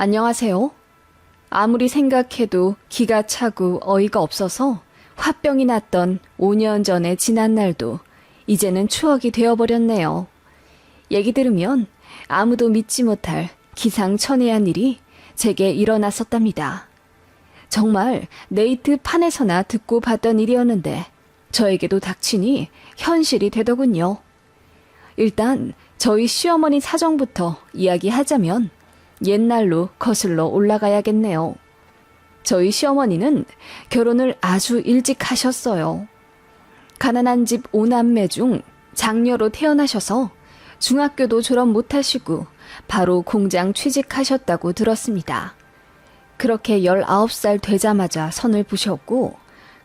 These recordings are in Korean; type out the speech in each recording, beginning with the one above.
안녕하세요. 아무리 생각해도 기가 차고 어이가 없어서 화병이 났던 5년 전의 지난 날도 이제는 추억이 되어버렸네요. 얘기 들으면 아무도 믿지 못할 기상천외한 일이 제게 일어났었답니다. 정말 네이트판에서나 듣고 봤던 일이었는데 저에게도 닥치니 현실이 되더군요. 일단 저희 시어머니 사정부터 이야기하자면 옛날로 거슬러 올라가야겠네요. 저희 시어머니는 결혼을 아주 일찍 하셨어요. 가난한 집 5남매 중 장녀로 태어나셔서 중학교도 졸업 못하시고 바로 공장 취직하셨다고 들었습니다. 그렇게 19살 되자마자 선을 부셨고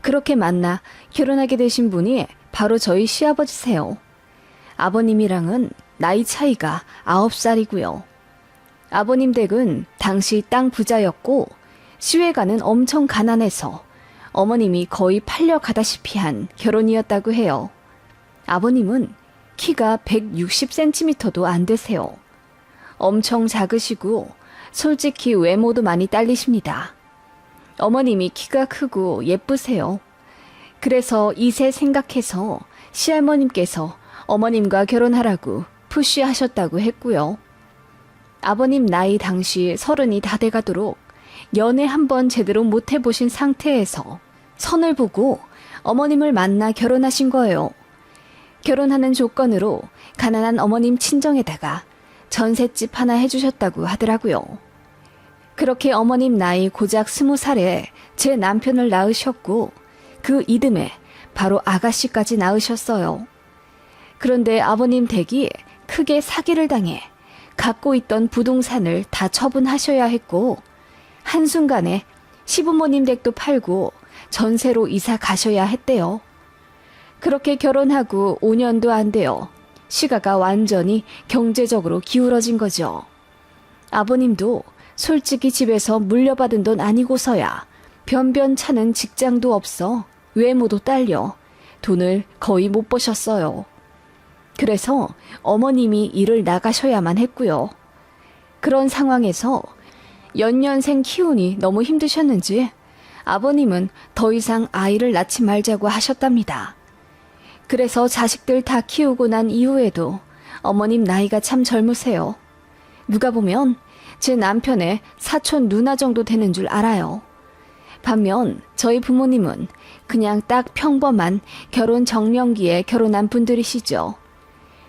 그렇게 만나 결혼하게 되신 분이 바로 저희 시아버지세요. 아버님이랑은 나이 차이가 9살이고요. 아버님 댁은 당시 땅 부자였고 시외가는 엄청 가난해서 어머님이 거의 팔려가다시피 한 결혼이었다고 해요. 아버님은 키가 160cm도 안 되세요. 엄청 작으시고 솔직히 외모도 많이 딸리십니다. 어머님이 키가 크고 예쁘세요. 그래서 이세 생각해서 시할머님께서 어머님과 결혼하라고 푸시하셨다고 했고요. 아버님 나이 당시 30이 다 돼가도록 연애 한번 제대로 못 해보신 상태에서 선을 보고 어머님을 만나 결혼하신 거예요. 결혼하는 조건으로 가난한 어머님 친정에다가 전셋집 하나 해주셨다고 하더라고요. 그렇게 어머님 나이 고작 20살에 제 남편을 낳으셨고 그 이듬해 바로 아가씨까지 낳으셨어요. 그런데 아버님 댁이 크게 사기를 당해 갖고 있던 부동산을 다 처분하셔야 했고 한순간에 시부모님 댁도 팔고 전세로 이사 가셔야 했대요. 그렇게 결혼하고 5년도 안 되어 시가가 완전히 경제적으로 기울어진 거죠. 아버님도 솔직히 집에서 물려받은 돈 아니고서야 변변찮은 직장도 없어 외모도 딸려 돈을 거의 못 버셨어요. 그래서 어머님이 일을 나가셔야만 했고요. 그런 상황에서 연년생 키우니 너무 힘드셨는지 아버님은 더 이상 아이를 낳지 말자고 하셨답니다. 그래서 자식들 다 키우고 난 이후에도 어머님 나이가 참 젊으세요. 누가 보면 제 남편의 사촌 누나 정도 되는 줄 알아요. 반면 저희 부모님은 그냥 딱 평범한 결혼 정년기에 결혼한 분들이시죠.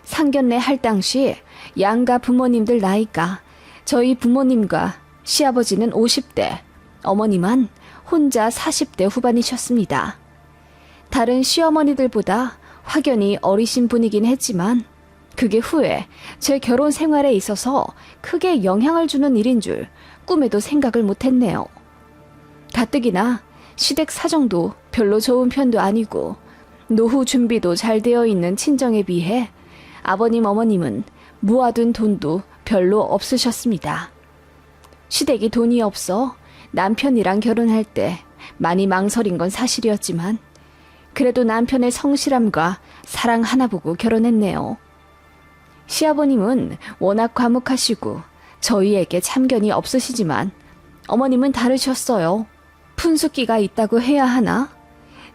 상견례 할 당시 양가 부모님들 나이가 저희 부모님과 시아버지는 50대, 어머님은 혼자 40대 후반이셨습니다. 다른 시어머니들보다 확연히 어리신 분이긴 했지만 그게 후에 제 결혼 생활에 있어서 크게 영향을 주는 일인 줄 꿈에도 생각을 못했네요. 가뜩이나 시댁 사정도 별로 좋은 편도 아니고 노후 준비도 잘 되어 있는 친정에 비해 아버님 어머님은 모아둔 돈도 별로 없으셨습니다. 시댁이 돈이 없어 남편이랑 결혼할 때 많이 망설인 건 사실이었지만 그래도 남편의 성실함과 사랑 하나 보고 결혼했네요. 시아버님은 워낙 과묵하시고 저희에게 참견이 없으시지만 어머님은 다르셨어요. 푼숫기가 있다고 해야 하나?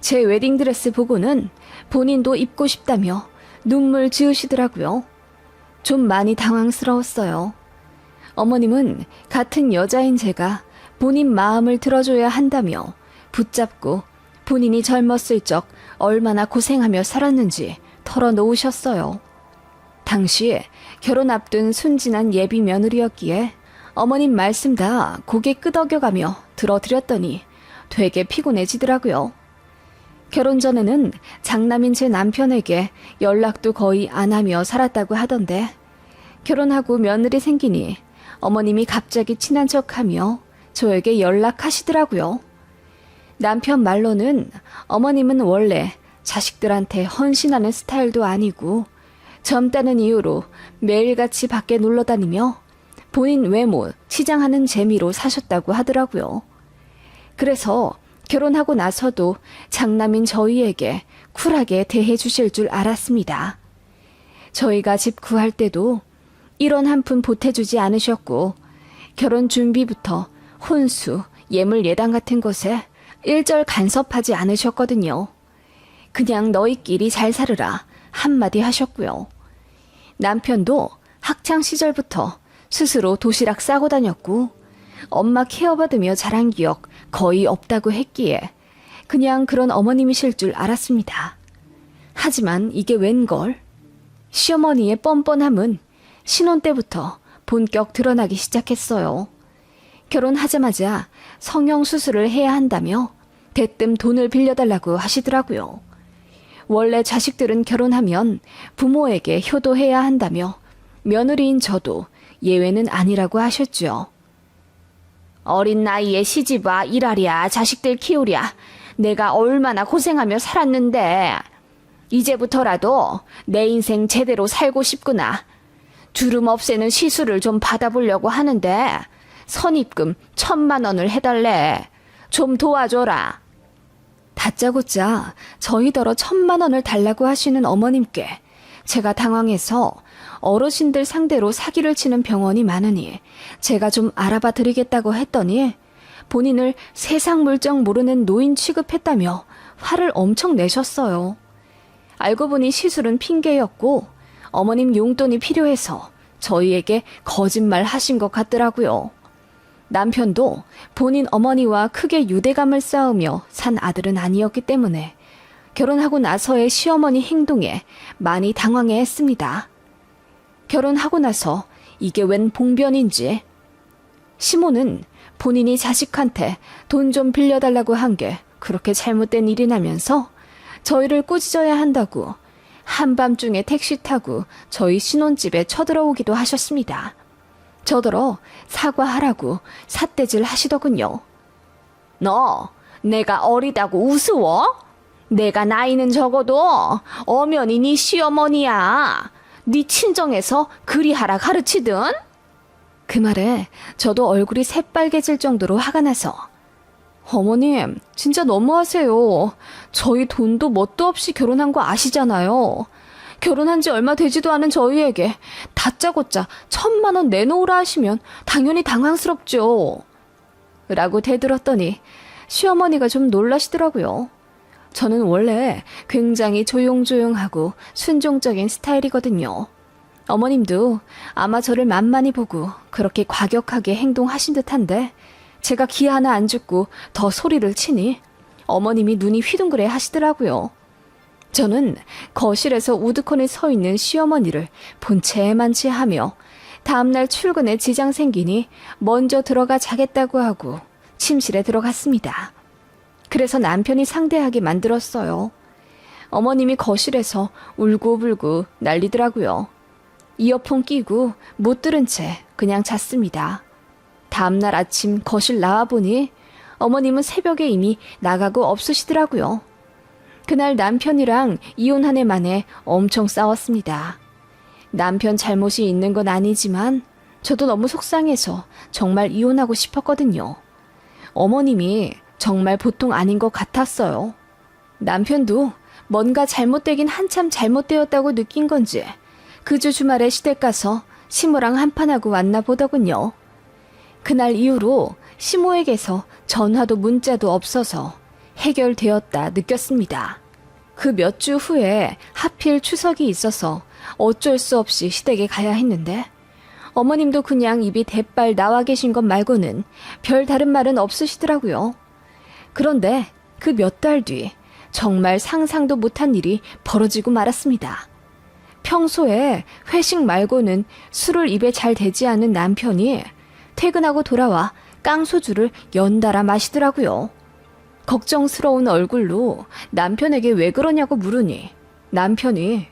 제 웨딩드레스 보고는 본인도 입고 싶다며 눈물 지으시더라고요. 좀 많이 당황스러웠어요. 어머님은 같은 여자인 제가 본인 마음을 들어줘야 한다며 붙잡고 본인이 젊었을 적 얼마나 고생하며 살았는지 털어놓으셨어요. 당시에 결혼 앞둔 순진한 예비 며느리였기에 어머님 말씀 다 고개 끄덕여가며 들어드렸더니 되게 피곤해지더라고요. 결혼 전에는 장남인 제 남편에게 연락도 거의 안 하며 살았다고 하던데 결혼하고 며느리 생기니 어머님이 갑자기 친한 척하며 저에게 연락하시더라고요. 남편 말로는 어머님은 원래 자식들한테 헌신하는 스타일도 아니고 젊다는 이유로 매일같이 밖에 놀러다니며 본인 외모 치장하는 재미로 사셨다고 하더라고요. 그래서 결혼하고 나서도 장남인 저희에게 쿨하게 대해주실 줄 알았습니다. 저희가 집 구할 때도 1원 한 푼 보태주지 않으셨고 결혼 준비부터 혼수, 예물 예당 같은 것에 일절 간섭하지 않으셨거든요. 그냥 너희끼리 잘 살으라 한마디 하셨고요. 남편도 학창 시절부터 스스로 도시락 싸고 다녔고 엄마 케어받으며 자란 기억 거의 없다고 했기에 그냥 그런 어머님이실 줄 알았습니다. 하지만 이게 웬걸? 시어머니의 뻔뻔함은 신혼 때부터 본격 드러나기 시작했어요. 결혼하자마자 성형수술을 해야 한다며 대뜸 돈을 빌려달라고 하시더라고요. 원래 자식들은 결혼하면 부모에게 효도해야 한다며 며느리인 저도 예외는 아니라고 하셨죠. 어린 나이에 시집와 일하랴 자식들 키우랴 내가 얼마나 고생하며 살았는데 이제부터라도 내 인생 제대로 살고 싶구나. 주름 없애는 시술을 좀 받아보려고 하는데 선입금 1,000만 원을 해달래. 좀 도와줘라. 다짜고짜 저희더러 1,000만 원을 달라고 하시는 어머님께 제가 당황해서 어르신들 상대로 사기를 치는 병원이 많으니 제가 좀 알아봐 드리겠다고 했더니 본인을 세상 물정 모르는 노인 취급했다며 화를 엄청 내셨어요. 알고 보니 시술은 핑계였고 어머님 용돈이 필요해서 저희에게 거짓말 하신 것 같더라고요. 남편도 본인 어머니와 크게 유대감을 쌓으며 산 아들은 아니었기 때문에 결혼하고 나서의 시어머니 행동에 많이 당황해했습니다. 결혼하고 나서 이게 웬 봉변인지 시모는 본인이 자식한테 돈 좀 빌려달라고 한 게 그렇게 잘못된 일이라면서 저희를 꾸짖어야 한다고 한밤중에 택시 타고 저희 신혼집에 쳐들어오기도 하셨습니다. 저더러 사과하라고 삿대질 하시더군요. 너 내가 어리다고 우스워? 내가 나이는 적어도 엄연히 네 시어머니야. 네 친정에서 그리하라 가르치든? 그 말에 저도 얼굴이 새빨개질 정도로 화가 나서 어머님 진짜 너무하세요. 저희 돈도 뭣도 없이 결혼한 거 아시잖아요. 결혼한 지 얼마 되지도 않은 저희에게 다짜고짜 1,000만 원 내놓으라 하시면 당연히 당황스럽죠. 라고 대들었더니 시어머니가 좀 놀라시더라고요. 저는 원래 굉장히 조용조용하고 순종적인 스타일이거든요. 어머님도 아마 저를 만만히 보고 그렇게 과격하게 행동하신 듯한데 제가 기 하나 안 죽고 더 소리를 치니 어머님이 눈이 휘둥그레 하시더라고요. 저는 거실에서 우두커니 서 있는 시어머니를 본체만 취하며 다음날 출근에 지장 생기니 먼저 들어가 자겠다고 하고 침실에 들어갔습니다. 그래서 남편이 상대하게 만들었어요. 어머님이 거실에서 울고불고 난리더라고요. 이어폰 끼고 못 들은 채 그냥 잤습니다. 다음날 아침 거실 나와보니 어머님은 새벽에 이미 나가고 없으시더라고요. 그날 남편이랑 이혼 한 해 만에 엄청 싸웠습니다. 남편 잘못이 있는 건 아니지만 저도 너무 속상해서 정말 이혼하고 싶었거든요. 어머님이 정말 보통 아닌 것 같았어요. 남편도 뭔가 잘못되긴 한참 잘못되었다고 느낀 건지 그 주 주말에 시댁 가서 시모랑 한판하고 왔나 보더군요. 그날 이후로 시모에게서 전화도 문자도 없어서 해결되었다 느꼈습니다. 그 몇 주 후에 하필 추석이 있어서 어쩔 수 없이 시댁에 가야 했는데 어머님도 그냥 입이 대빨 나와 계신 것 말고는 별 다른 말은 없으시더라고요. 그런데 그 몇 달 뒤 정말 상상도 못한 일이 벌어지고 말았습니다. 평소에 회식 말고는 술을 입에 잘 대지 않는 남편이 퇴근하고 돌아와 깡소주를 연달아 마시더라고요. 걱정스러운 얼굴로 남편에게 왜 그러냐고 물으니 남편이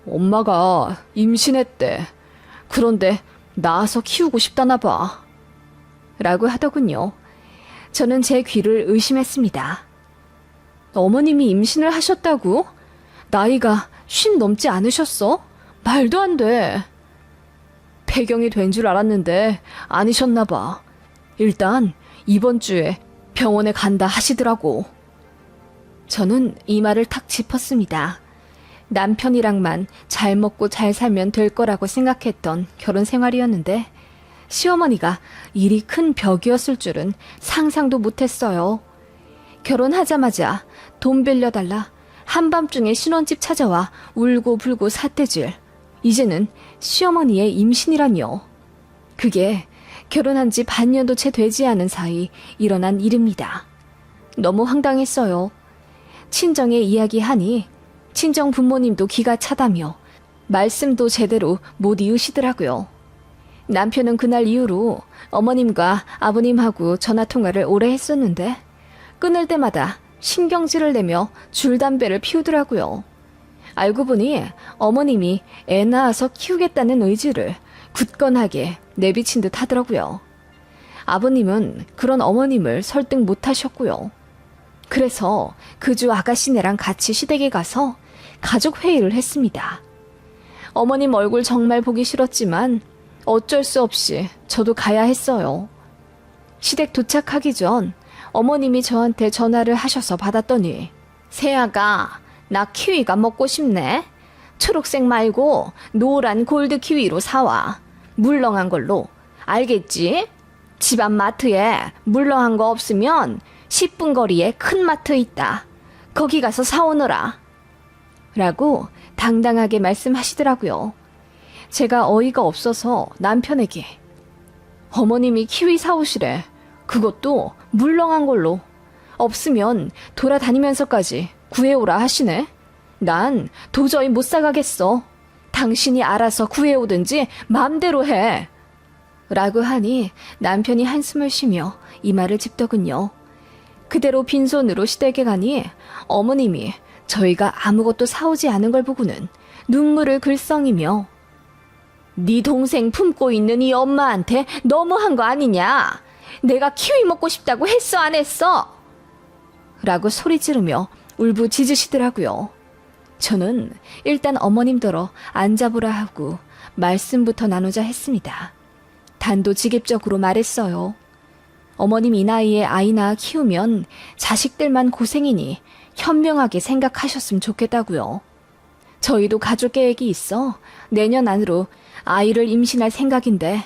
엄마가 임신했대. 그런데 낳아서 키우고 싶다나 봐. 라고 하더군요. 저는 제 귀를 의심했습니다. 어머님이 임신을 하셨다고? 나이가 50 넘지 않으셨어? 말도 안 돼. 폐경이 된 줄 알았는데 아니셨나 봐. 일단 이번 주에 병원에 간다 하시더라고. 저는 이 말을 탁 짚었습니다. 남편이랑만 잘 먹고 잘 살면 될 거라고 생각했던 결혼 생활이었는데 시어머니가 일이 큰 벽이었을 줄은 상상도 못했어요. 결혼하자마자 돈 빌려달라 한밤중에 신혼집 찾아와 울고불고 삿대질. 이제는 시어머니의 임신이라니요. 그게 결혼한 지 반년도 채 되지 않은 사이 일어난 일입니다. 너무 황당했어요. 친정에 이야기하니 친정 부모님도 기가 차다며 말씀도 제대로 못 이으시더라고요. 남편은 그날 이후로 어머님과 아버님하고 전화통화를 오래 했었는데 끊을 때마다 신경질을 내며 줄담배를 피우더라고요. 알고 보니 어머님이 애 낳아서 키우겠다는 의지를 굳건하게 내비친 듯 하더라고요. 아버님은 그런 어머님을 설득 못 하셨고요. 그래서 그 주 아가씨네랑 같이 시댁에 가서 가족 회의를 했습니다. 어머님 얼굴 정말 보기 싫었지만 어쩔 수 없이 저도 가야 했어요. 시댁 도착하기 전 어머님이 저한테 전화를 하셔서 받았더니 새아가 나 키위가 먹고 싶네. 초록색 말고 노란 골드 키위로 사와. 물렁한 걸로. 알겠지? 집 앞 마트에 물렁한 거 없으면 10분 거리에 큰 마트 있다. 거기 가서 사오너라. 라고 당당하게 말씀하시더라고요. 제가 어이가 없어서 남편에게 어머님이 키위 사오시래. 그것도 물렁한 걸로. 없으면 돌아다니면서까지 구해오라 하시네. 난 도저히 못 사가겠어. 당신이 알아서 구해오든지 마음대로 해. 라고 하니 남편이 한숨을 쉬며 이 말을 짚더군요. 그대로 빈손으로 시댁에 가니 어머님이 저희가 아무것도 사오지 않은 걸 보고는 눈물을 글썽이며 네 동생 품고 있는 이 엄마한테 너무한 거 아니냐? 내가 키위 먹고 싶다고 했어 안 했어? 라고 소리 지르며 울부짖으시더라고요. 저는 일단 어머님더러 앉아보라 하고 말씀부터 나누자 했습니다. 단도직입적으로 말했어요. 어머님 이 나이에 아이 낳아 키우면 자식들만 고생이니 현명하게 생각하셨으면 좋겠다고요. 저희도 가족 계획이 있어 내년 안으로 아이를 임신할 생각인데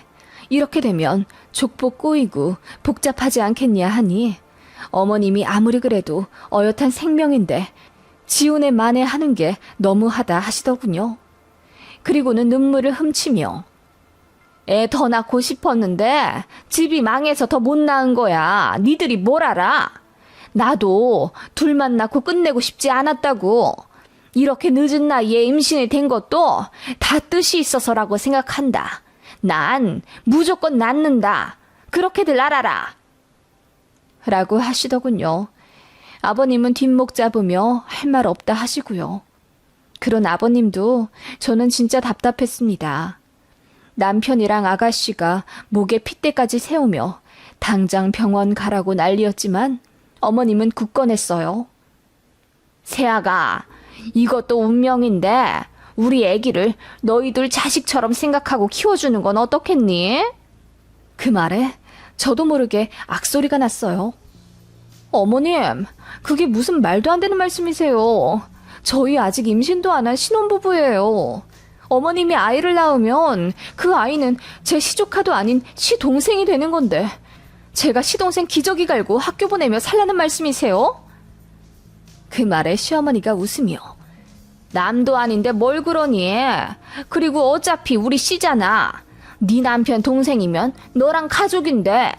이렇게 되면 족보 꼬이고 복잡하지 않겠냐 하니 어머님이 아무리 그래도 어엿한 생명인데 지운에 만회하는 게 너무하다 하시더군요. 그리고는 눈물을 훔치며 애 더 낳고 싶었는데 집이 망해서 더 못 낳은 거야. 니들이 뭘 알아? 나도 둘만 낳고 끝내고 싶지 않았다고. 이렇게 늦은 나이에 임신이 된 것도 다 뜻이 있어서라고 생각한다. 난 무조건 낳는다. 그렇게들 알아라. 라고 하시더군요. 아버님은 뒷목 잡으며 할 말 없다 하시고요. 그런 아버님도 저는 진짜 답답했습니다. 남편이랑 아가씨가 목에 핏대까지 세우며 당장 병원 가라고 난리였지만 어머님은 굳건했어요. 새아가 이것도 운명인데 우리 애기를 너희들 자식처럼 생각하고 키워주는 건 어떻겠니? 그 말에 저도 모르게 악소리가 났어요. 어머님, 그게 무슨 말도 안 되는 말씀이세요. 저희 아직 임신도 안 한 신혼부부예요. 어머님이 아이를 낳으면 그 아이는 제 시조카도 아닌 시동생이 되는 건데 제가 시동생 기저귀 갈고 학교 보내며 살라는 말씀이세요? 그 말에 시어머니가 웃으며 남도 아닌데 뭘 그러니? 그리고 어차피 우리 씨잖아. 네 남편 동생이면 너랑 가족인데.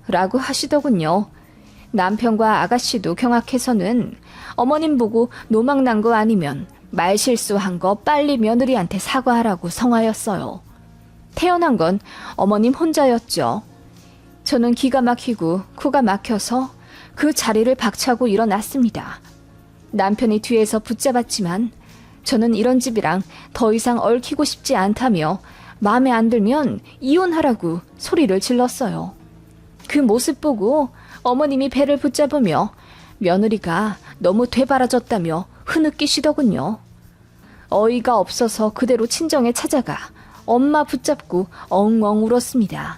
라고 하시더군요. 남편과 아가씨도 경악해서는 어머님 보고 노망난 거 아니면 말 실수한 거 빨리 며느리한테 사과하라고 성화였어요. 태어난 건 어머님 혼자였죠. 저는 기가 막히고 코가 막혀서 그 자리를 박차고 일어났습니다. 남편이 뒤에서 붙잡았지만 저는 이런 집이랑 더 이상 얽히고 싶지 않다며 마음에 안 들면 이혼하라고 소리를 질렀어요. 그 모습 보고 어머님이 배를 붙잡으며 며느리가 너무 되바라졌다며 흐느끼시더군요. 어이가 없어서 그대로 친정에 찾아가 엄마 붙잡고 엉엉 울었습니다.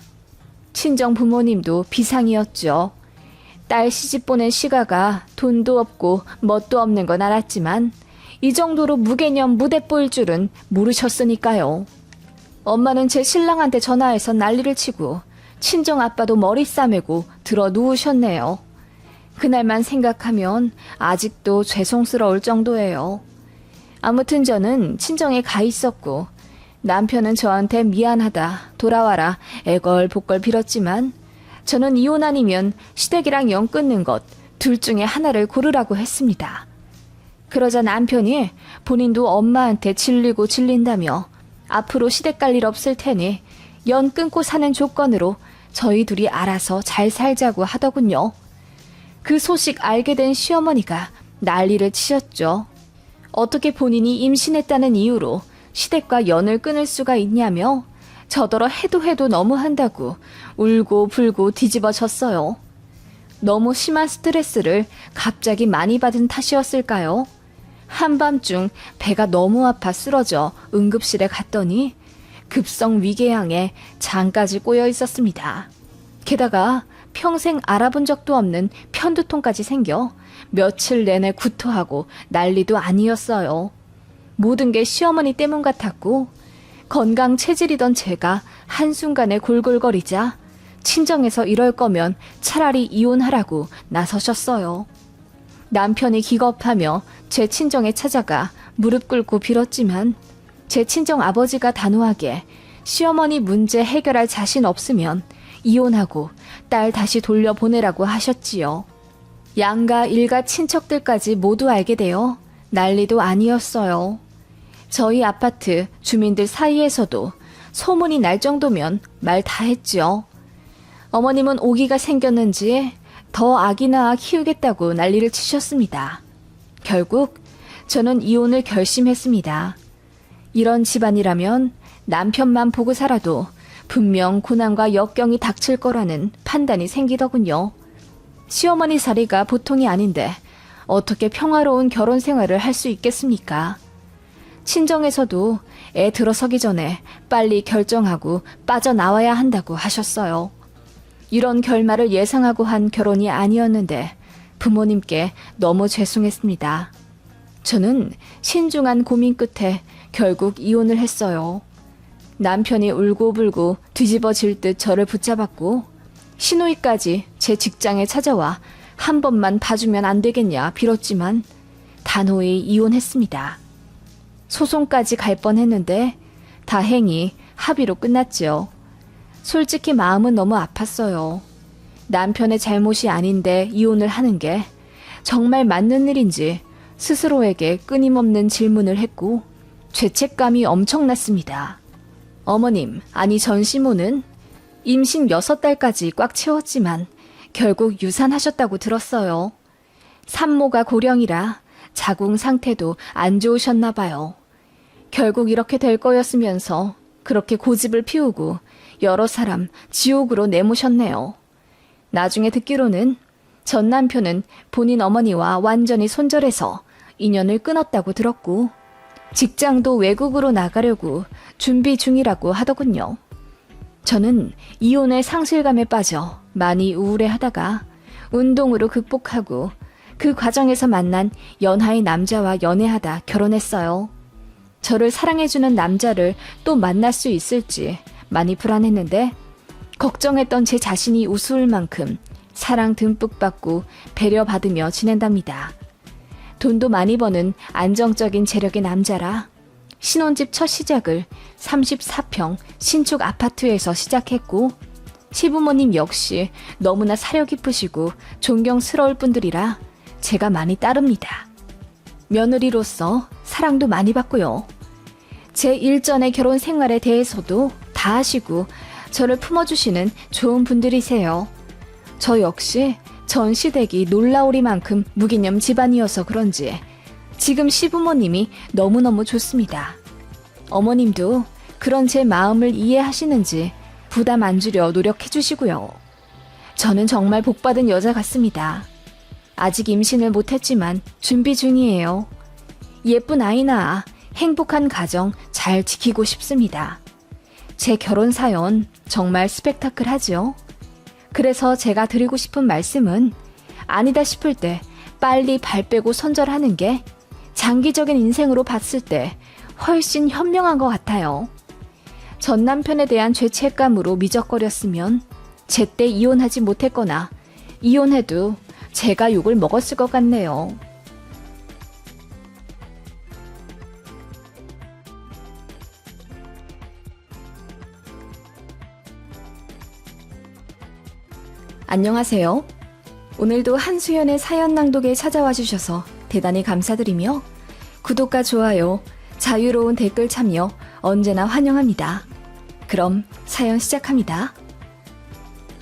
친정 부모님도 비상이었죠. 딸 시집 보낸 시가가 돈도 없고 멋도 없는 건 알았지만 이 정도로 무개념 무대뽀일 줄은 모르셨으니까요. 엄마는 제 신랑한테 전화해서 난리를 치고 친정 아빠도 머리 싸매고 들어 누우셨네요. 그날만 생각하면 아직도 죄송스러울 정도예요. 아무튼 저는 친정에 가 있었고 남편은 저한테 미안하다, 돌아와라, 애걸복걸 빌었지만 저는 이혼 아니면 시댁이랑 연 끊는 것 둘 중에 하나를 고르라고 했습니다. 그러자 남편이 본인도 엄마한테 질리고 질린다며 앞으로 시댁 갈 일 없을 테니 연 끊고 사는 조건으로 저희 둘이 알아서 잘 살자고 하더군요. 그 소식 알게 된 시어머니가 난리를 치셨죠. 어떻게 본인이 임신했다는 이유로 시댁과 연을 끊을 수가 있냐며 저더러 해도 너무한다고 울고 불고 뒤집어졌어요. 너무 심한 스트레스를 갑자기 많이 받은 탓이었을까요? 한밤중 배가 너무 아파 쓰러져 응급실에 갔더니 급성 위궤양에 장까지 꼬여 있었습니다. 게다가 평생 알아본 적도 없는 편두통까지 생겨 며칠 내내 구토하고 난리도 아니었어요. 모든 게 시어머니 때문 같았고 건강 체질이던 제가 한순간에 골골거리자 친정에서 이럴 거면 차라리 이혼하라고 나서셨어요. 남편이 기겁하며 제 친정에 찾아가 무릎 꿇고 빌었지만 제 친정 아버지가 단호하게 시어머니 문제 해결할 자신 없으면 이혼하고 딸 다시 돌려보내라고 하셨지요. 양가 일가 친척들까지 모두 알게 되어 난리도 아니었어요. 저희 아파트 주민들 사이에서도 소문이 날 정도면 말 다 했죠. 어머님은 오기가 생겼는지 더 아기나 키우겠다고 난리를 치셨습니다. 결국 저는 이혼을 결심했습니다. 이런 집안이라면 남편만 보고 살아도 분명 고난과 역경이 닥칠 거라는 판단이 생기더군요. 시어머니 자리가 보통이 아닌데 어떻게 평화로운 결혼 생활을 할 수 있겠습니까? 친정에서도 애 들어서기 전에 빨리 결정하고 빠져나와야 한다고 하셨어요. 이런 결말을 예상하고 한 결혼이 아니었는데 부모님께 너무 죄송했습니다. 저는 신중한 고민 끝에 결국 이혼을 했어요. 남편이 울고불고 뒤집어질 듯 저를 붙잡았고 시누이까지 제 직장에 찾아와 한 번만 봐주면 안 되겠냐 빌었지만 단호히 이혼했습니다. 소송까지 갈 뻔했는데 다행히 합의로 끝났죠. 솔직히 마음은 너무 아팠어요. 남편의 잘못이 아닌데 이혼을 하는 게 정말 맞는 일인지 스스로에게 끊임없는 질문을 했고 죄책감이 엄청났습니다. 어머님, 아니 전 시모는 임신 6달까지 꽉 채웠지만 결국 유산하셨다고 들었어요. 산모가 고령이라 자궁 상태도 안 좋으셨나 봐요. 결국 이렇게 될 거였으면서 그렇게 고집을 피우고 여러 사람 지옥으로 내모셨네요. 나중에 듣기로는 전 남편은 본인 어머니와 완전히 손절해서 인연을 끊었다고 들었고 직장도 외국으로 나가려고 준비 중이라고 하더군요. 저는 이혼의 상실감에 빠져 많이 우울해하다가 운동으로 극복하고 그 과정에서 만난 연하의 남자와 연애하다 결혼했어요. 저를 사랑해주는 남자를 또 만날 수 있을지 많이 불안했는데 걱정했던 제 자신이 우스울 만큼 사랑 듬뿍 받고 배려받으며 지낸답니다. 돈도 많이 버는 안정적인 재력의 남자라 신혼집 첫 시작을 34평 신축 아파트에서 시작했고 시부모님 역시 너무나 사려 깊으시고 존경스러울 분들이라 제가 많이 따릅니다. 며느리로서 사랑도 많이 받고요. 제 일전의 결혼 생활에 대해서도 다 아시고 저를 품어주시는 좋은 분들이세요. 저 역시 전 시댁이 놀라우리만큼 무기념 집안이어서 그런지 지금 시부모님이 너무너무 좋습니다. 어머님도 그런 제 마음을 이해하시는지 부담 안 주려 노력해 주시고요. 저는 정말 복받은 여자 같습니다. 아직 임신을 못했지만 준비 중이에요. 예쁜 아이 낳아 행복한 가정 잘 지키고 싶습니다. 제 결혼 사연 정말 스펙타클하죠? 그래서 제가 드리고 싶은 말씀은 아니다 싶을 때 빨리 발 빼고 손절하는 게 장기적인 인생으로 봤을 때 훨씬 현명한 것 같아요. 전 남편에 대한 죄책감으로 미적거렸으면 제때 이혼하지 못했거나 이혼해도 제가 욕을 먹었을 것 같네요. 안녕하세요. 오늘도 한수연의 사연 낭독에 찾아와 주셔서 대단히 감사드리며 구독과 좋아요, 자유로운 댓글 참여 언제나 환영합니다. 그럼 사연 시작합니다.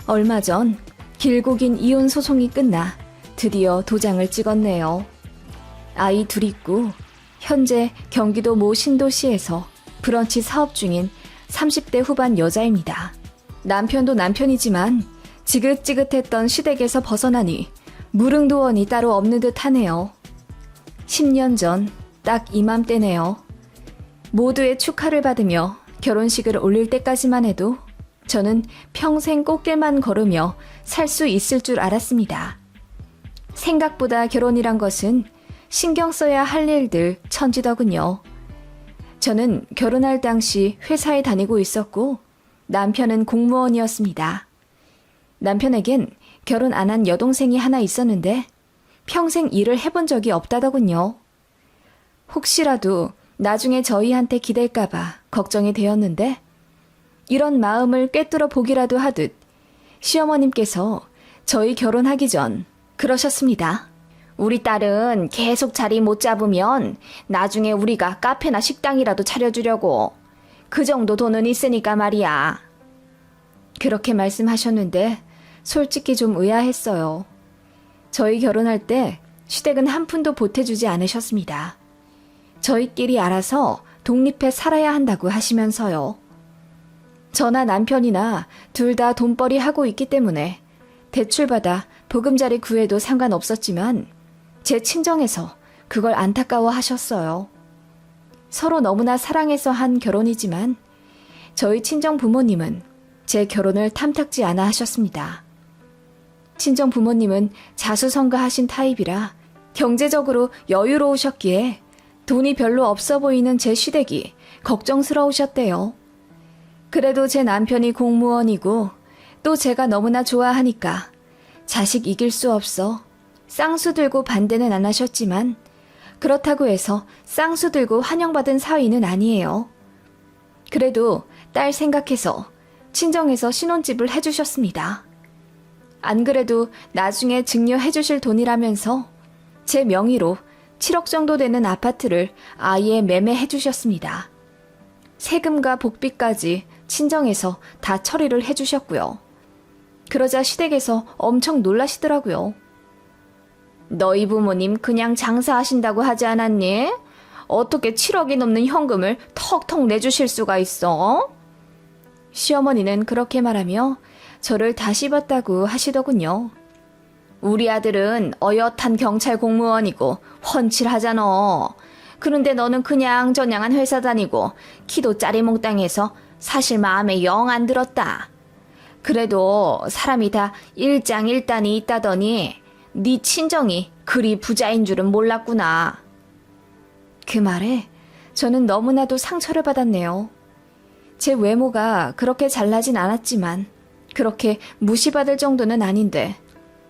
얼마 전 길고 긴 이혼 소송이 끝나 드디어 도장을 찍었네요. 아이 둘 있고 현재 경기도 모 신도시에서 브런치 사업 중인 30대 후반 여자입니다. 남편도 남편이지만 지긋지긋했던 시댁에서 벗어나니 무릉도원이 따로 없는 듯 하네요. 10년 전 딱 이맘때네요. 모두의 축하를 받으며 결혼식을 올릴 때까지만 해도 저는 평생 꽃길만 걸으며 살 수 있을 줄 알았습니다. 생각보다 결혼이란 것은 신경 써야 할 일들 천지더군요. 저는 결혼할 당시 회사에 다니고 있었고 남편은 공무원이었습니다. 남편에겐 결혼 안 한 여동생이 하나 있었는데 평생 일을 해본 적이 없다더군요. 혹시라도 나중에 저희한테 기댈까봐 걱정이 되었는데 이런 마음을 꿰뚫어 보기라도 하듯 시어머님께서 저희 결혼하기 전 그러셨습니다. 우리 딸은 계속 자리 못 잡으면 나중에 우리가 카페나 식당이라도 차려주려고. 그 정도 돈은 있으니까 말이야. 그렇게 말씀하셨는데 솔직히 좀 의아했어요. 저희 결혼할 때 시댁은 한 푼도 보태주지 않으셨습니다. 저희끼리 알아서 독립해 살아야 한다고 하시면서요. 저나 남편이나 둘 다 돈벌이 하고 있기 때문에 대출받아 보금자리 구해도 상관없었지만 제 친정에서 그걸 안타까워 하셨어요. 서로 너무나 사랑해서 한 결혼이지만 저희 친정 부모님은 제 결혼을 탐탁지 않아 하셨습니다. 친정 부모님은 자수성가하신 타입이라 경제적으로 여유로우셨기에 돈이 별로 없어 보이는 제 시댁이 걱정스러우셨대요. 그래도 제 남편이 공무원이고 또 제가 너무나 좋아하니까 자식 이길 수 없어 쌍수 들고 반대는 안 하셨지만 그렇다고 해서 쌍수 들고 환영받은 사위는 아니에요. 그래도 딸 생각해서 친정에서 신혼집을 해주셨습니다. 안 그래도 나중에 증여해 주실 돈이라면서 제 명의로 7억 정도 되는 아파트를 아예 매매해 주셨습니다. 세금과 복비까지 친정에서 다 처리를 해 주셨고요. 그러자 시댁에서 엄청 놀라시더라고요. 너희 부모님 그냥 장사하신다고 하지 않았니? 어떻게 7억이 넘는 현금을 턱턱 내주실 수가 있어? 시어머니는 그렇게 말하며 저를 다시 봤다고 하시더군요. 우리 아들은 어엿한 경찰 공무원이고 훤칠하잖아. 그런데 너는 그냥 저냥한 회사 다니고 키도 짜리몽땅해서 사실 마음에 영 안 들었다. 그래도 사람이 다 일장일단이 있다더니 네 친정이 그리 부자인 줄은 몰랐구나. 그 말에 저는 너무나도 상처를 받았네요. 제 외모가 그렇게 잘나진 않았지만 그렇게 무시받을 정도는 아닌데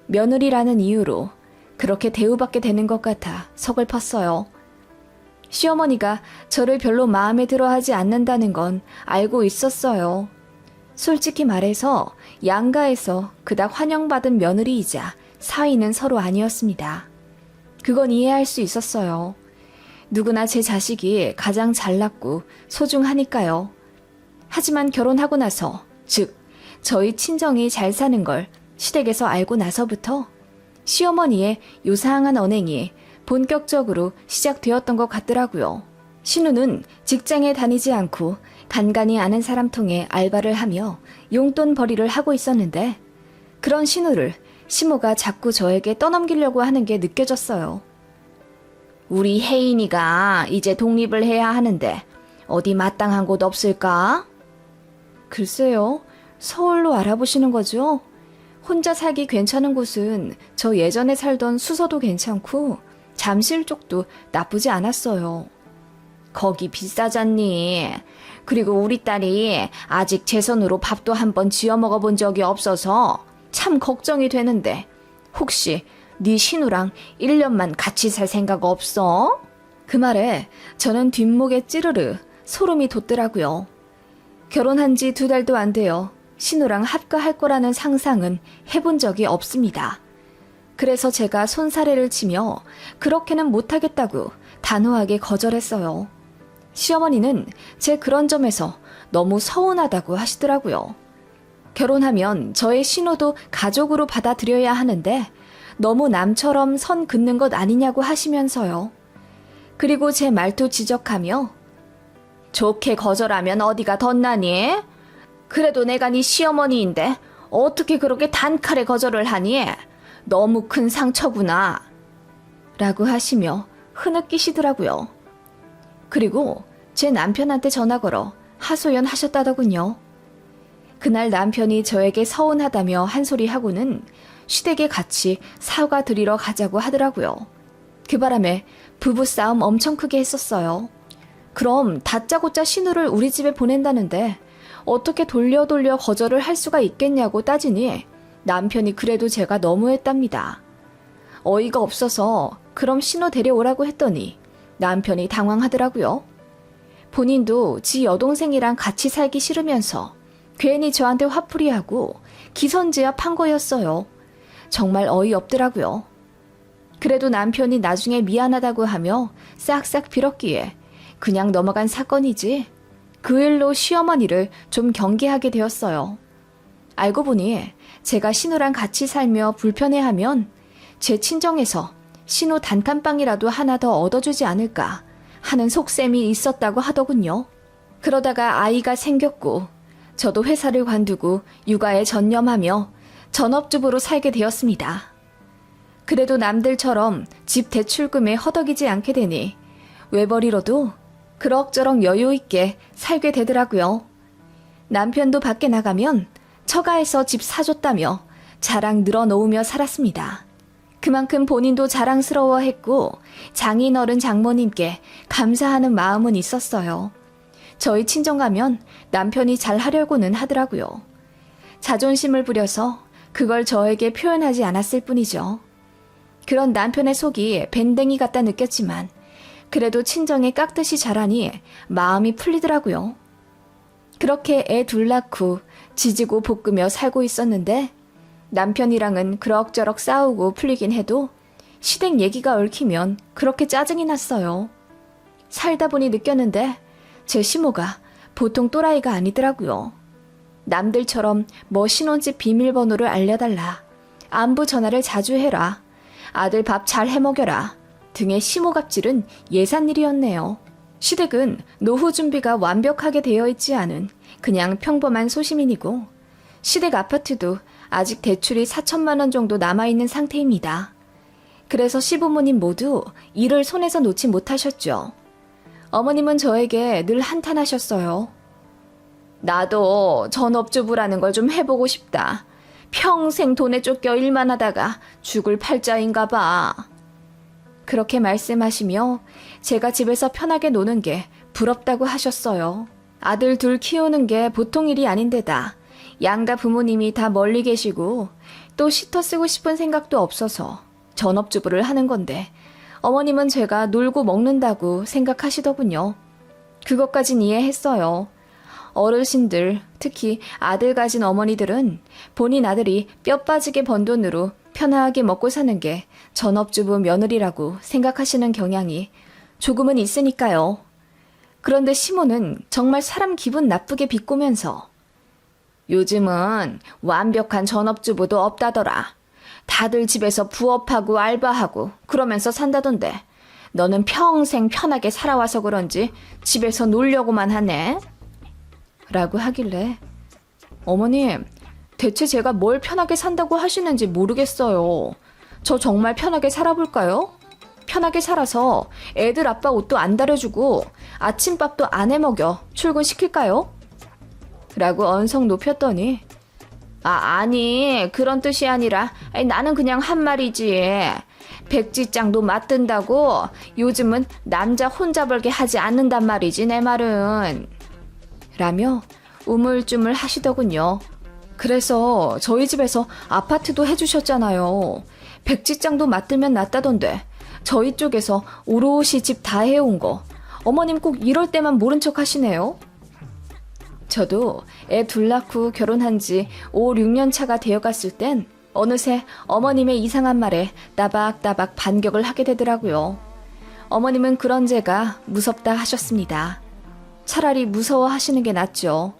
며느리라는 이유로 그렇게 대우받게 되는 것 같아 서글펐어요. 시어머니가 저를 별로 마음에 들어하지 않는다는 건 알고 있었어요. 솔직히 말해서 양가에서 그닥 환영받은 며느리이자 사위는 서로 아니었습니다. 그건 이해할 수 있었어요. 누구나 제 자식이 가장 잘났고 소중하니까요. 하지만 결혼하고 나서, 즉 저희 친정이 잘 사는 걸 시댁에서 알고 나서부터 시어머니의 요상한 언행이 본격적으로 시작되었던 것 같더라고요. 신우는 직장에 다니지 않고 간간히 아는 사람 통해 알바를 하며 용돈벌이를 하고 있었는데 그런 신우를 시모가 자꾸 저에게 떠넘기려고 하는 게 느껴졌어요. 우리 혜인이가 이제 독립을 해야 하는데 어디 마땅한 곳 없을까? 글쎄요. 서울로 알아보시는 거죠? 혼자 살기 괜찮은 곳은 저 예전에 살던 수서도 괜찮고 잠실 쪽도 나쁘지 않았어요. 거기 비싸잖니. 그리고 우리 딸이 아직 제 손으로 밥도 한번 지어 먹어본 적이 없어서 참 걱정이 되는데 혹시 네 신우랑 1년만 같이 살 생각 없어? 그 말에 저는 뒷목에 찌르르 소름이 돋더라고요. 결혼한 지 2달도 안 되어 신우랑 합가할 거라는 상상은 해본 적이 없습니다. 그래서 제가 손사래를 치며 그렇게는 못하겠다고 단호하게 거절했어요. 시어머니는 제 그런 점에서 너무 서운하다고 하시더라고요. 결혼하면 저의 신우도 가족으로 받아들여야 하는데 너무 남처럼 선 긋는 것 아니냐고 하시면서요. 그리고 제 말투 지적하며 좋게 거절하면 어디가 덧나니? 그래도 내가 네 시어머니인데 어떻게 그렇게 단칼에 거절을 하니? 너무 큰 상처구나. 라고 하시며 흐느끼시더라고요. 그리고 제 남편한테 전화 걸어 하소연하셨다더군요. 그날 남편이 저에게 서운하다며 한 소리 하고는 시댁에 같이 사과 드리러 가자고 하더라고요. 그 바람에 부부싸움 엄청 크게 했었어요. 그럼 다짜고짜 신우를 우리 집에 보낸다는데 어떻게 돌려 거절을 할 수가 있겠냐고 따지니 남편이 그래도 제가 너무했답니다. 어이가 없어서 그럼 신우 데려오라고 했더니 남편이 당황하더라고요. 본인도 지 여동생이랑 같이 살기 싫으면서 괜히 저한테 화풀이하고 기선제압한 거였어요. 정말 어이없더라고요. 그래도 남편이 나중에 미안하다고 하며 싹싹 빌었기에 그냥 넘어간 사건이지 그 일로 시어머니를 좀 경계하게 되었어요. 알고 보니 제가 신우랑 같이 살며 불편해하면 제 친정에서 신우 단칸방이라도 하나 더 얻어주지 않을까 하는 속셈이 있었다고 하더군요. 그러다가 아이가 생겼고 저도 회사를 관두고 육아에 전념하며 전업주부로 살게 되었습니다. 그래도 남들처럼 집 대출금에 허덕이지 않게 되니 외벌이로도 그럭저럭 여유 있게 살게 되더라고요. 남편도 밖에 나가면 처가에서 집 사줬다며 자랑 늘어놓으며 살았습니다. 그만큼 본인도 자랑스러워했고 장인어른 장모님께 감사하는 마음은 있었어요. 저희 친정 가면 남편이 잘하려고는 하더라고요. 자존심을 부려서 그걸 저에게 표현하지 않았을 뿐이죠. 그런 남편의 속이 밴댕이 같다 느꼈지만 그래도 친정에 깍듯이 자라니 마음이 풀리더라고요. 그렇게 애 둘 낳고 지지고 볶으며 살고 있었는데 남편이랑은 그럭저럭 싸우고 풀리긴 해도 시댁 얘기가 얽히면 그렇게 짜증이 났어요. 살다 보니 느꼈는데 제 시모가 보통 또라이가 아니더라고요. 남들처럼 뭐 신혼집 비밀번호를 알려달라, 안부 전화를 자주 해라, 아들 밥 잘 해먹여라 등의 시모갑질은 예산일이었네요. 시댁은 노후 준비가 완벽하게 되어 있지 않은 그냥 평범한 소시민이고 시댁 아파트도 아직 대출이 4천만 원 정도 남아있는 상태입니다. 그래서 시부모님 모두 일을 손에서 놓지 못하셨죠. 어머님은 저에게 늘 한탄하셨어요. 나도 전업주부라는 걸 좀 해보고 싶다. 평생 돈에 쫓겨 일만 하다가 죽을 팔자인가 봐. 그렇게 말씀하시며 제가 집에서 편하게 노는 게 부럽다고 하셨어요. 아들 둘 키우는 게 보통 일이 아닌데다 양가 부모님이 다 멀리 계시고 또 시터 쓰고 싶은 생각도 없어서 전업주부를 하는 건데 어머님은 제가 놀고 먹는다고 생각하시더군요. 그것까진 이해했어요. 어르신들, 특히 아들 가진 어머니들은 본인 아들이 뼈 빠지게 번 돈으로 편하게 먹고 사는 게 전업주부 며느리라고 생각하시는 경향이 조금은 있으니까요. 그런데 시모는 정말 사람 기분 나쁘게 비꼬면서 요즘은 완벽한 전업주부도 없다더라. 다들 집에서 부업하고 알바하고 그러면서 산다던데 너는 평생 편하게 살아와서 그런지 집에서 놀려고만 하네. 라고 하길래 어머님, 대체 제가 뭘 편하게 산다고 하시는지 모르겠어요. 저 정말 편하게 살아볼까요? 편하게 살아서 애들 아빠 옷도 안 다려주고 아침밥도 안 해먹여 출근시킬까요? 라고 언성 높였더니 아니 그런 뜻이 아니라 나는 그냥 한 말이지. 백지장도 맞든다고 요즘은 남자 혼자 벌게 하지 않는단 말이지 내 말은. 라며 우물쭈물 하시더군요. 그래서 저희 집에서 아파트도 해주셨잖아요. 백지장도 맞들면 낫다던데 저희 쪽에서 오롯이 집 다 해온 거. 어머님 꼭 이럴 때만 모른 척 하시네요. 저도 애 둘 낳고 결혼한 지 5, 6년 차가 되어갔을 땐 어느새 어머님의 이상한 말에 따박따박 반격을 하게 되더라고요. 어머님은 그런 제가 무섭다 하셨습니다. 차라리 무서워하시는 게 낫죠.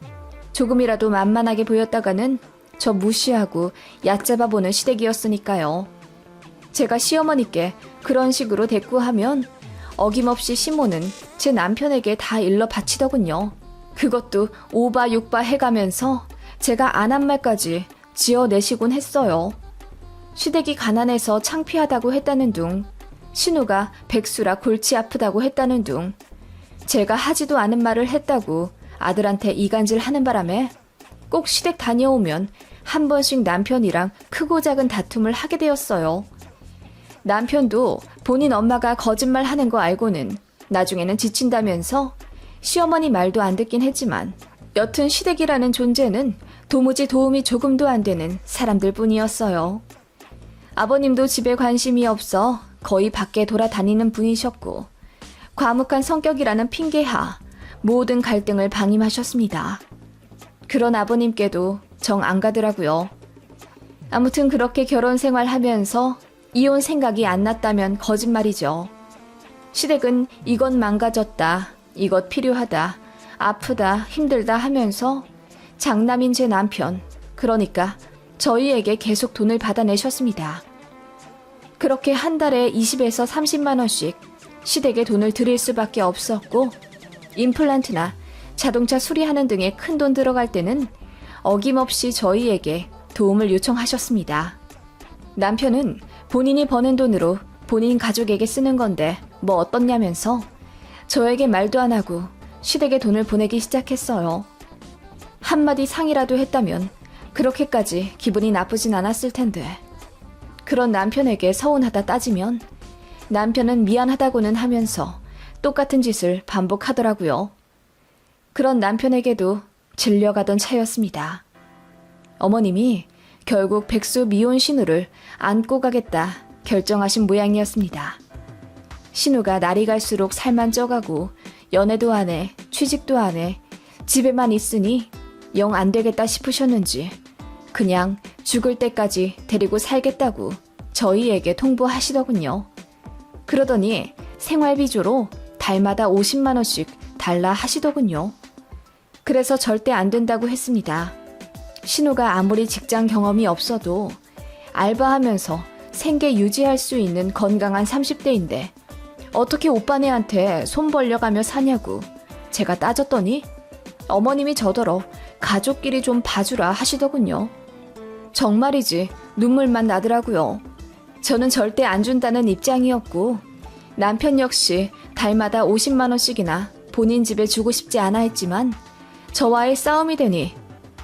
조금이라도 만만하게 보였다가는 저 무시하고 얕잡아보는 시댁이었으니까요. 제가 시어머니께 그런 식으로 대꾸하면 어김없이 시모는 제 남편에게 다 일러 바치더군요. 그것도 오바육바 해가면서 제가 안 한 말까지 지어내시곤 했어요. 시댁이 가난해서 창피하다고 했다는 둥, 신우가 백수라 골치 아프다고 했다는 둥, 제가 하지도 않은 말을 했다고 아들한테 이간질 하는 바람에 꼭 시댁 다녀오면 한 번씩 남편이랑 크고 작은 다툼을 하게 되었어요. 남편도 본인 엄마가 거짓말 하는 거 알고는 나중에는 지친다면서 시어머니 말도 안 듣긴 했지만 여튼 시댁이라는 존재는 도무지 도움이 조금도 안 되는 사람들 뿐이었어요. 아버님도 집에 관심이 없어 거의 밖에 돌아다니는 분이셨고 과묵한 성격이라는 핑계하 모든 갈등을 방임하셨습니다. 그런 아버님께도 정 안 가더라고요. 아무튼 그렇게 결혼 생활하면서 이혼 생각이 안 났다면 거짓말이죠. 시댁은 이것 망가졌다, 이것 필요하다, 아프다, 힘들다 하면서 장남인 제 남편, 그러니까 저희에게 계속 돈을 받아내셨습니다. 그렇게 한 달에 20에서 30만 원씩 시댁에 돈을 드릴 수밖에 없었고 임플란트나 자동차 수리하는 등에 큰 돈 들어갈 때는 어김없이 저희에게 도움을 요청하셨습니다. 남편은 본인이 버는 돈으로 본인 가족에게 쓰는 건데 뭐 어떻냐면서 저에게 말도 안 하고 시댁에 돈을 보내기 시작했어요. 한마디 상의라도 했다면 그렇게까지 기분이 나쁘진 않았을 텐데 그런 남편에게 서운하다 따지면 남편은 미안하다고는 하면서 똑같은 짓을 반복하더라고요. 그런 남편에게도 질려가던 차였습니다. 어머님이 결국 백수 미혼 신우를 안고 가겠다 결정하신 모양이었습니다. 신우가 날이 갈수록 살만 쪄가고 연애도 안 해, 취직도 안 해, 집에만 있으니 영 안 되겠다 싶으셨는지 그냥 죽을 때까지 데리고 살겠다고 저희에게 통보하시더군요. 그러더니 생활비조로 달마다 50만 원씩 달라 하시더군요. 그래서 절대 안 된다고 했습니다. 신우가 아무리 직장 경험이 없어도 알바하면서 생계 유지할 수 있는 건강한 30대인데 어떻게 오빠네한테 손 벌려가며 사냐고 제가 따졌더니 어머님이 저더러 가족끼리 좀 봐주라 하시더군요. 정말이지 눈물만 나더라고요. 저는 절대 안 준다는 입장이었고 남편 역시 달마다 50만 원씩이나 본인 집에 주고 싶지 않아 했지만 저와의 싸움이 되니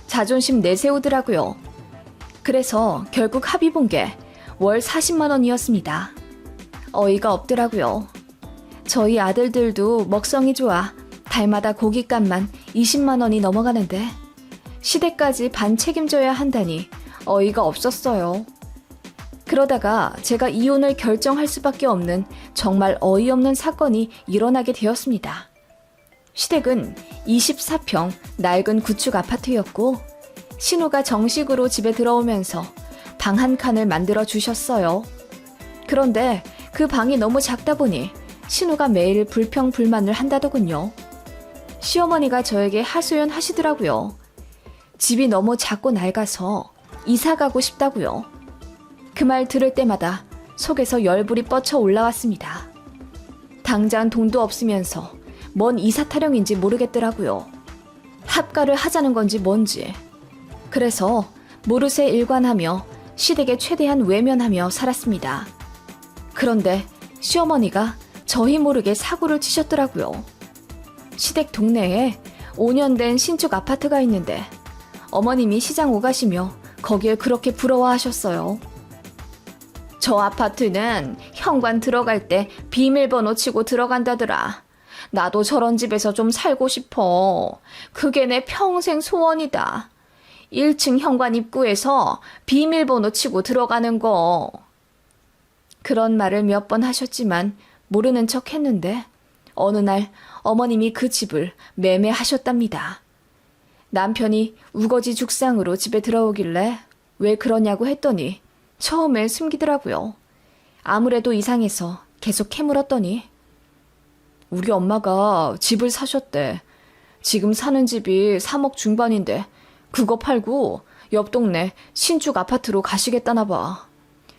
자존심 내세우더라고요. 그래서 결국 합의 본 게 월 40만 원이었습니다. 어이가 없더라고요. 저희 아들들도 먹성이 좋아 달마다 고깃값만 20만 원이 넘어가는데 시댁까지 반 책임져야 한다니 어이가 없었어요. 그러다가 제가 이혼을 결정할 수밖에 없는 정말 어이없는 사건이 일어나게 되었습니다. 시댁은 24평 낡은 구축 아파트였고 신우가 정식으로 집에 들어오면서 방 한 칸을 만들어 주셨어요. 그런데 그 방이 너무 작다 보니 신우가 매일 불평불만을 한다더군요. 시어머니가 저에게 하소연 하시더라고요. 집이 너무 작고 낡아서 이사 가고 싶다고요. 그 말 들을 때마다 속에서 열불이 뻗쳐 올라왔습니다. 당장 돈도 없으면서 뭔 이사 타령인지 모르겠더라고요. 합가를 하자는 건지 뭔지. 그래서 모르쇠 일관하며 시댁에 최대한 외면하며 살았습니다. 그런데 시어머니가 저희 모르게 사고를 치셨더라고요. 시댁 동네에 5년 된 신축 아파트가 있는데 어머님이 시장 오가시며 거기에 그렇게 부러워하셨어요. 저 아파트는 현관 들어갈 때 비밀번호 치고 들어간다더라. 나도 저런 집에서 좀 살고 싶어. 그게 내 평생 소원이다. 1층 현관 입구에서 비밀번호 치고 들어가는 거. 그런 말을 몇 번 하셨지만 모르는 척 했는데 어느 날 어머님이 그 집을 매매하셨답니다. 남편이 우거지 죽상으로 집에 들어오길래 왜 그러냐고 했더니 처음에 숨기더라고요. 아무래도 이상해서 계속 캐물었더니 우리 엄마가 집을 사셨대. 지금 사는 집이 3억 중반인데 그거 팔고 옆 동네 신축 아파트로 가시겠다나 봐.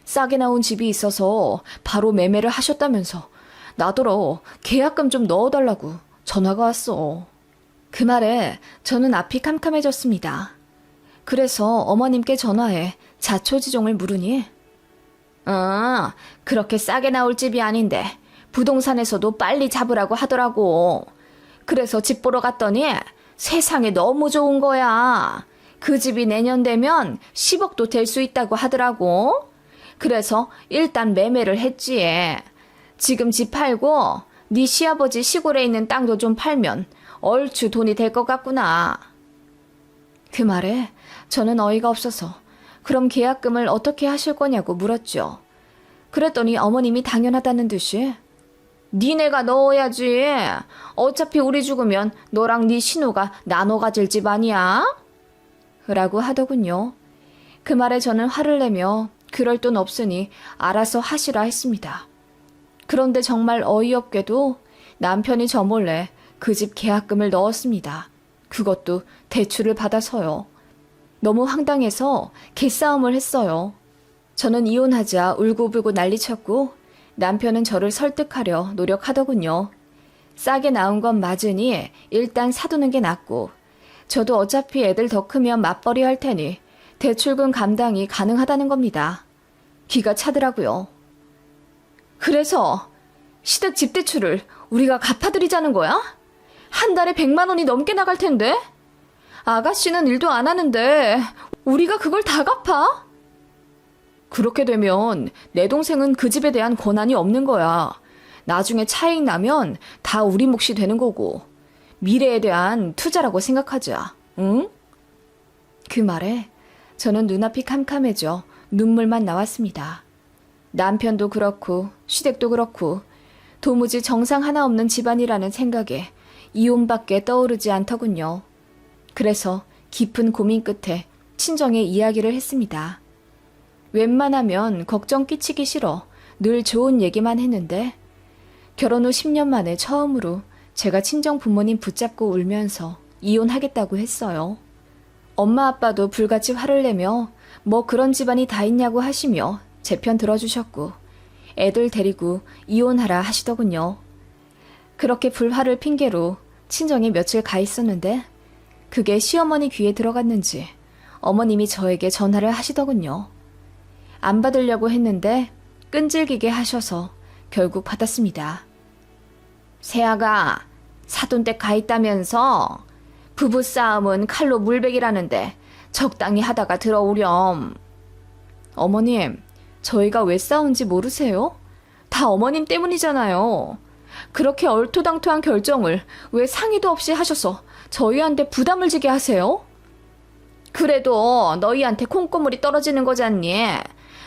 싸게 나온 집이 있어서 바로 매매를 하셨다면서 나더러 계약금 좀 넣어달라고 전화가 왔어. 그 말에 저는 앞이 캄캄해졌습니다. 그래서 어머님께 전화해 자초지종을 물으니 그렇게 싸게 나올 집이 아닌데 부동산에서도 빨리 잡으라고 하더라고. 그래서 집 보러 갔더니 세상에 너무 좋은 거야. 그 집이 내년 되면 10억도 될 수 있다고 하더라고. 그래서 일단 매매를 했지. 지금 집 팔고 네 시아버지 시골에 있는 땅도 좀 팔면 얼추 돈이 될 것 같구나. 그 말에 저는 어이가 없어서 그럼 계약금을 어떻게 하실 거냐고 물었죠. 그랬더니 어머님이 당연하다는 듯이 니네가 넣어야지. 어차피 우리 죽으면 너랑 네 신우가 나눠 가질 집 아니야? 라고 하더군요. 그 말에 저는 화를 내며 그럴 돈 없으니 알아서 하시라 했습니다. 그런데 정말 어이없게도 남편이 저 몰래 그 집 계약금을 넣었습니다. 그것도 대출을 받아서요. 너무 황당해서 개싸움을 했어요. 저는 이혼하자 울고불고 난리쳤고 남편은 저를 설득하려 노력하더군요. 싸게 나온 건 맞으니 일단 사두는 게 낫고 저도 어차피 애들 더 크면 맞벌이 할 테니 대출금 감당이 가능하다는 겁니다. 기가 차더라고요. 그래서 시댁 집 대출을 우리가 갚아드리자는 거야? 한 달에 100만 원이 넘게 나갈 텐데? 아가씨는 일도 안 하는데 우리가 그걸 다 갚아? 그렇게 되면 내 동생은 그 집에 대한 권한이 없는 거야. 나중에 차익 나면 다 우리 몫이 되는 거고 미래에 대한 투자라고 생각하자. 응? 그 말에 저는 눈앞이 캄캄해져 눈물만 나왔습니다. 남편도 그렇고 시댁도 그렇고 도무지 정상 하나 없는 집안이라는 생각에 이혼밖에 떠오르지 않더군요. 그래서 깊은 고민 끝에 친정에 이야기를 했습니다. 웬만하면 걱정 끼치기 싫어 늘 좋은 얘기만 했는데 결혼 후 10년 만에 처음으로 제가 친정 부모님 붙잡고 울면서 이혼하겠다고 했어요. 엄마 아빠도 불같이 화를 내며 뭐 그런 집안이 다 있냐고 하시며 제 편 들어주셨고 애들 데리고 이혼하라 하시더군요. 그렇게 불화를 핑계로 친정에 며칠 가 있었는데 그게 시어머니 귀에 들어갔는지 어머님이 저에게 전화를 하시더군요. 안 받으려고 했는데 끈질기게 하셔서 결국 받았습니다. 새아가 사돈댁 가 있다면서 부부싸움은 칼로 물베기라는데 적당히 하다가 들어오렴. 어머님, 저희가 왜 싸운지 모르세요? 다 어머님 때문이잖아요. 그렇게 얼토당토한 결정을 왜 상의도 없이 하셔서 저희한테 부담을 지게 하세요? 그래도 너희한테 콩고물이 떨어지는 거잖니.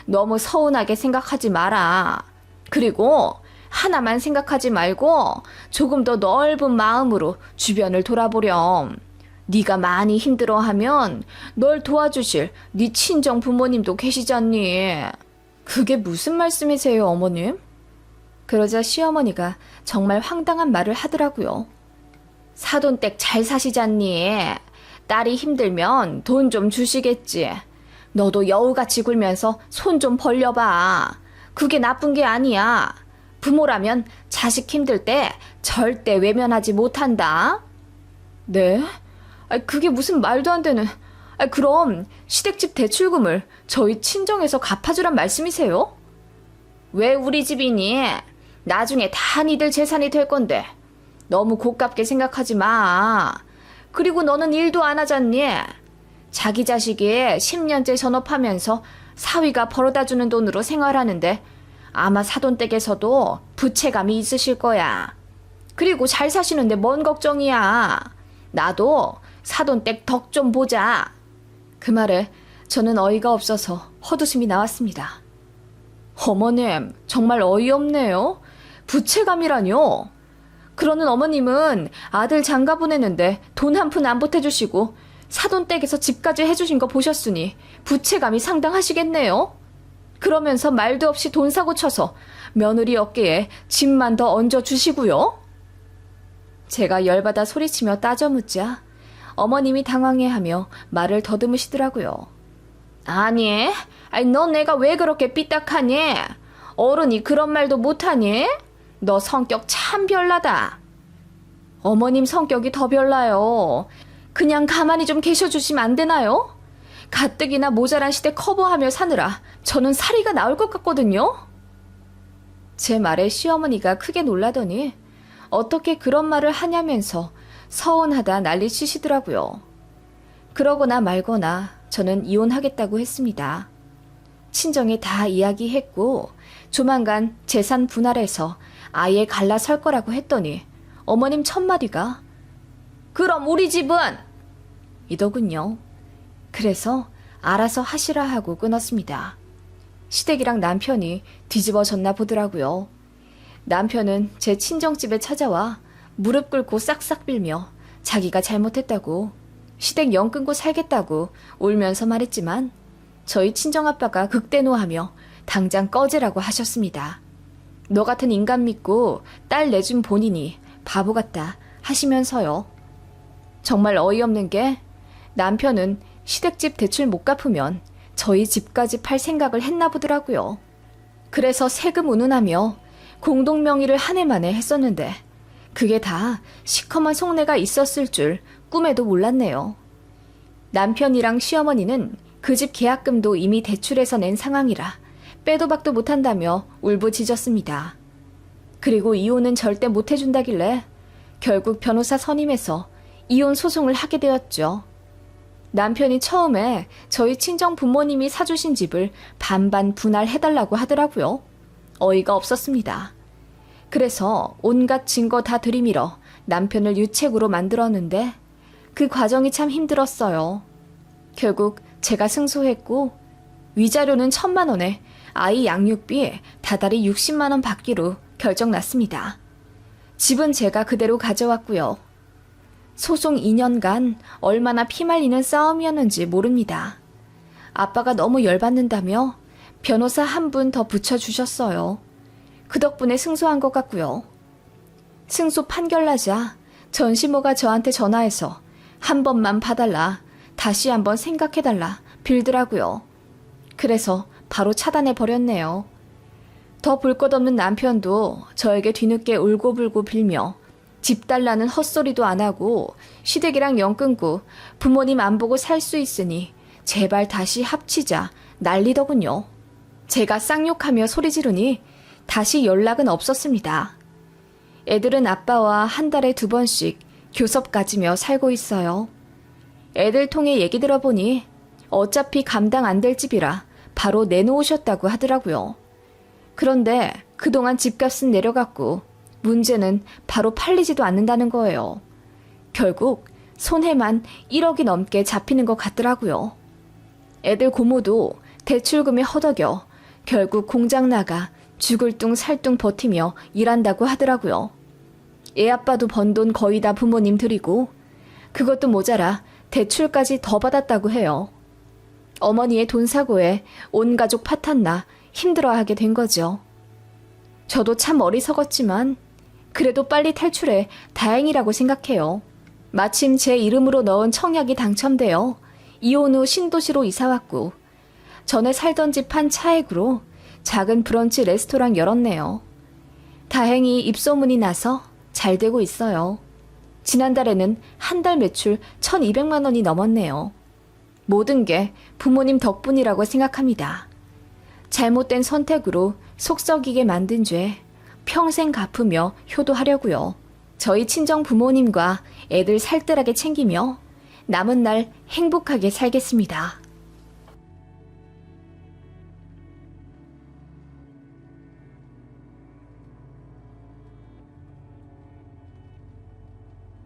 너무 서운하게 생각하지 마라. 그리고 하나만 생각하지 말고 조금 더 넓은 마음으로 주변을 돌아보렴. 네가 많이 힘들어하면 널 도와주실 네 친정 부모님도 계시잖니. 그게 무슨 말씀이세요, 어머님? 그러자 시어머니가 정말 황당한 말을 하더라고요. 사돈댁 잘 사시잖니. 딸이 힘들면 돈 좀 주시겠지. 너도 여우같이 굴면서 손 좀 벌려봐. 그게 나쁜 게 아니야. 부모라면 자식 힘들 때 절대 외면하지 못한다. 네? 그게 무슨 말도 안 되는... 그럼 시댁집 대출금을 저희 친정에서 갚아주란 말씀이세요? 왜 우리 집이니? 나중에 다 니들 재산이 될 건데 너무 고깝게 생각하지 마. 그리고 너는 일도 안 하잖니. 자기 자식이 10년째 전업하면서 사위가 벌어다주는 돈으로 생활하는데 아마 사돈댁에서도 부채감이 있으실 거야. 그리고 잘 사시는데 뭔 걱정이야. 나도 사돈댁 덕 좀 보자. 그 말에 저는 어이가 없어서 헛웃음이 나왔습니다. 어머님, 정말 어이없네요. 부채감이라뇨? 그러는 어머님은 아들 장가 보내는데 돈 한 푼 안 보태주시고 사돈댁에서 집까지 해주신 거 보셨으니 부채감이 상당하시겠네요. 그러면서 말도 없이 돈 사고 쳐서 며느리 어깨에 짐만 더 얹어주시고요. 제가 열받아 소리치며 따져 묻자 어머님이 당황해하며 말을 더듬으시더라고요. 아니, 너 내가 왜 그렇게 삐딱하니? 어른이 그런 말도 못하니? 너 성격 참 별나다. 어머님 성격이 더 별나요. 그냥 가만히 좀 계셔주시면 안 되나요? 가뜩이나 모자란 시대 커버하며 사느라 저는 사리가 나올 것 같거든요. 제 말에 시어머니가 크게 놀라더니 어떻게 그런 말을 하냐면서 서운하다 난리치시더라고요. 그러거나 말거나 저는 이혼하겠다고 했습니다. 친정에 다 이야기했고 조만간 재산 분할해서 아예 갈라설 거라고 했더니 어머님 첫마디가 그럼 우리 집은? 이더군요. 그래서 알아서 하시라 하고 끊었습니다. 시댁이랑 남편이 뒤집어졌나 보더라고요. 남편은 제 친정집에 찾아와 무릎 꿇고 싹싹 빌며 자기가 잘못했다고 시댁 영 끊고 살겠다고 울면서 말했지만 저희 친정아빠가 극대노하며 당장 꺼지라고 하셨습니다. 너 같은 인간 믿고 딸 내준 본인이 바보 같다 하시면서요. 정말 어이없는 게 남편은 시댁집 대출 못 갚으면 저희 집까지 팔 생각을 했나 보더라고요. 그래서 세금 운운하며 공동명의를 한 해 만에 했었는데 그게 다 시커먼 속내가 있었을 줄 꿈에도 몰랐네요. 남편이랑 시어머니는 그 집 계약금도 이미 대출해서 낸 상황이라 빼도 박도 못한다며 울부짖었습니다. 그리고 이혼은 절대 못해준다길래 결국 변호사 선임해서 이혼 소송을 하게 되었죠. 남편이 처음에 저희 친정 부모님이 사주신 집을 반반 분할해달라고 하더라고요. 어이가 없었습니다. 그래서 온갖 증거 다 들이밀어 남편을 유책으로 만들었는데 그 과정이 참 힘들었어요. 결국 제가 승소했고 위자료는 1,000만 원에 아이 양육비 다달이 60만 원 받기로 결정났습니다. 집은 제가 그대로 가져왔고요. 소송 2년간 얼마나 피말리는 싸움이었는지 모릅니다. 아빠가 너무 열받는다며 변호사 한 분 더 붙여주셨어요. 그 덕분에 승소한 것 같고요. 승소 판결 나자 전시모가 저한테 전화해서 한 번만 봐달라, 다시 한번 생각해달라 빌더라고요. 그래서 바로 차단해버렸네요. 더 볼 것 없는 남편도 저에게 뒤늦게 울고불고 빌며 집 달라는 헛소리도 안 하고 시댁이랑 영 끊고 부모님 안 보고 살 수 있으니 제발 다시 합치자 난리더군요. 제가 쌍욕하며 소리 지르니 다시 연락은 없었습니다. 애들은 아빠와 한 달에 2번씩 교섭 가지며 살고 있어요. 애들 통해 얘기 들어보니 어차피 감당 안 될 집이라 바로 내놓으셨다고 하더라고요. 그런데 그동안 집값은 내려갔고 문제는 바로 팔리지도 않는다는 거예요. 결국 손해만 1억이 넘게 잡히는 것 같더라고요. 애들 고모도 대출금이 허덕여 결국 공장 나가 죽을 둥 살 둥 버티며 일한다고 하더라고요. 애 아빠도 번 돈 거의 다 부모님 드리고 그것도 모자라 대출까지 더 받았다고 해요. 어머니의 돈 사고에 온 가족 파탄나 힘들어하게 된 거죠. 저도 참 어리석었지만 그래도 빨리 탈출해 다행이라고 생각해요. 마침 제 이름으로 넣은 청약이 당첨되어 이혼 후 신도시로 이사왔고 전에 살던 집 한 차액으로 작은 브런치 레스토랑 열었네요. 다행히 입소문이 나서 잘 되고 있어요. 지난달에는 한 달 매출 1,200만 원이 넘었네요. 모든 게 부모님 덕분이라고 생각합니다. 잘못된 선택으로 속 썩이게 만든 죄 평생 갚으며 효도하려고요. 저희 친정 부모님과 애들 살뜰하게 챙기며 남은 날 행복하게 살겠습니다.